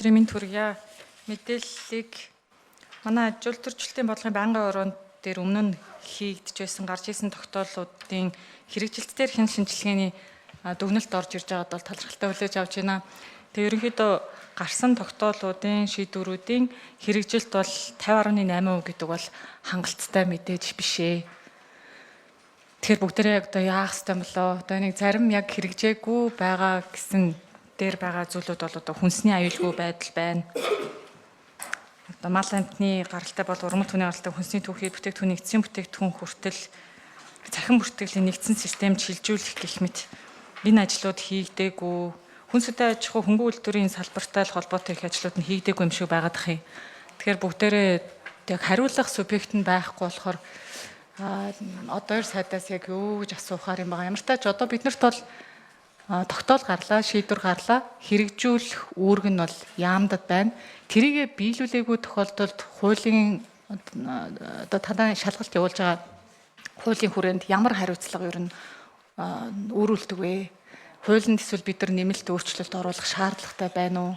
Минь төргийа мэдээллийг манай ажил төрчлөлтийн бодлогын байнгын ороонд дээр өмнө нь хийгдэж байсан гарч ирсэн тогтооллуудын хэрэгжилтээр хэн шинжилгээний дүгнэлт орж ирж байгаад бол талархалтай хүлээж авч байна. Тэгээ ерөнхийдөө гарсан тогтооллуудын шийдвэрүүдийн хэрэгжилт бол 50.8% гэдэг бол хангалттай мэдээж биш ээ. Тэгэхээр бүгдээрээ яг одоо яах ёстой юм болоо? Одоо нэг зарим яг хэрэгжээгүй байгаа гэсэн дээр байгаа зүйлүүд бол одоо хүнсний аюулгүй байдал байна. Одоо мал амтны гаралтай бол уран түүний гаралтай хүнсний түүхий бүтээгдэхүүн нэгдсэн бүтээгдэхүүн хүртэл цахим бүртгэлийн нэгдсэн системд шилжүүлэх гэх мэт энэ ажлууд хийгдээгүй. Хүнс үдэ аж ахуй хөнгөн үйлдвэрийн салбартай холбоотой их ажлууд нь хийгдээгүй юм шиг байгаад ах юм. Тэгэхээр бүгдээрээ яг хариулах субъект нь байхгүй болохоор одоо сайдаас яг юу гэж асуухаар юм байгаа. Ямар ч тач одоо биднэрт бол тогтоол гарлаа, шийдвэр гарлаа, хэрэгжүүлэх үүрэг нь бол яамдад байна. Тэрийгэ биелүүлээгүй тохиолдолд хуулийн одоо танай шалгалт явуулж байгаа хуулийн хүрээнд ямар хариуцлага ер нь өөрүүлдэг вэ? Хуулинд эсвэл бид нар нэмэлт өөрчлөлт оруулах шаардлагатай байна уу?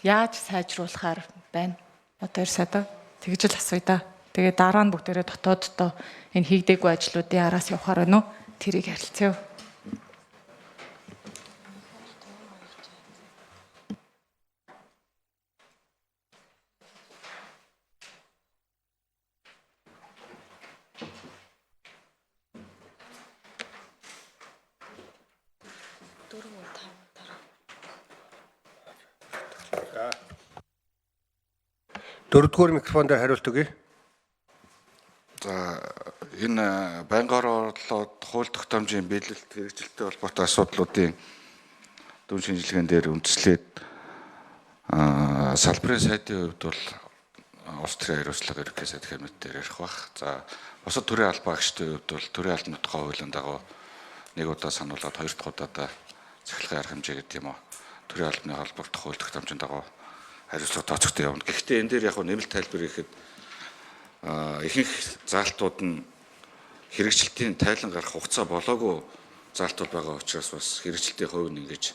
Яаж сайжруулахаар байна? Одоо сайдаа тэгж л асууя да. Тэгээ дараа нь бүгдээрээ дотооддоо энэ хийгдээгүй ажлуудын араас явахаар байна уу? Тэрийг харилцъя. Дөрөвдүгээр микрофон дээр хариулт өгье. За энэ байнгын орлоод хууль тогтоомжийн биелэлт хэрэгжилттэй холбоотой асуудлуудын дүн шинжилгээнд дээр үндэслээд салбарын сайдын хувьд бол улс төрийн хариуцлага ерөнхий сайд хэмнэлт дээр ярих бах. За бусад төрийн албаагчдын хувьд бол төрийн албаны тухай хуулийн дагуу нэг удаа сануулгаад хоёр дахь удаадаа цахилгаан арга хэмжээ гэдэг юм уу. Төрийн албаны холбоотой хууль тогтоомжийн дагуу хариуцлага тооцохтой явна. Гэхдээ энэ дээр яг нэмэлт тайлбар ихэд ихэнх заалтууд нь хэрэгжилтийн тайлан гарах хугацаа болоогүй заалтууд байгаа учраас бас хэрэгжилтийн хувь нь ингэж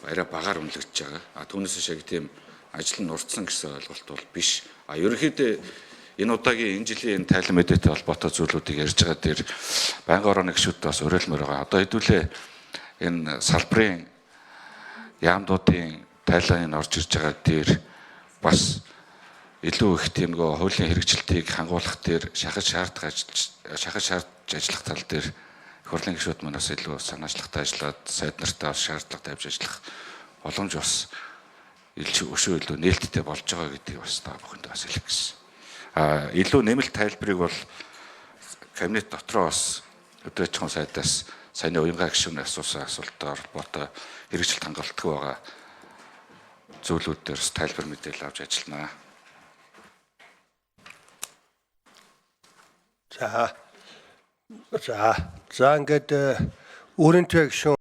арай багаар үнэлэгдэж байгаа. Түүнээс шиг тийм ажил нь урдсан гэсэн ойлголт бол биш. Ерөнхийдөө энэ удаагийн энэ жилийн тайлан мэдээтэй холбоотой зүйлүүдийг ярьж байгаа дээр байнгын орооны гишүүд бас уриалмаар байгаа. Одоо хэдүүлээ энэ салбарын яамдуудын тайлан орж ирж байгаа дээр бас илүү их тийм нөгөө хуулийн хэрэгжилтийг хангуулах дээр шахаж шаардж ажиллах тал дээр их хурлын гишүүд маань бас илүү санаачлагтай ажиллаад сайд нартаа бас шаардлагатай авч ажиллах боломж бас өшөө илүү нээлттэй болж байгаа гэдгийг бас та бүхэнд бас хэлэх гэсэн. Илүү нэмэлт тайлбарыг бол кабинет дотроо бас өдөр аж ахуйн сайдаас саяны уянгаа гишүүний асуусан асуултаар холбоотой хэрэгжилт хангалтгүй байгаа зүйлүүд дээр тайлбар мэдээлэл авч ажилланаа. За ингээд өөрөнтэй гишүүн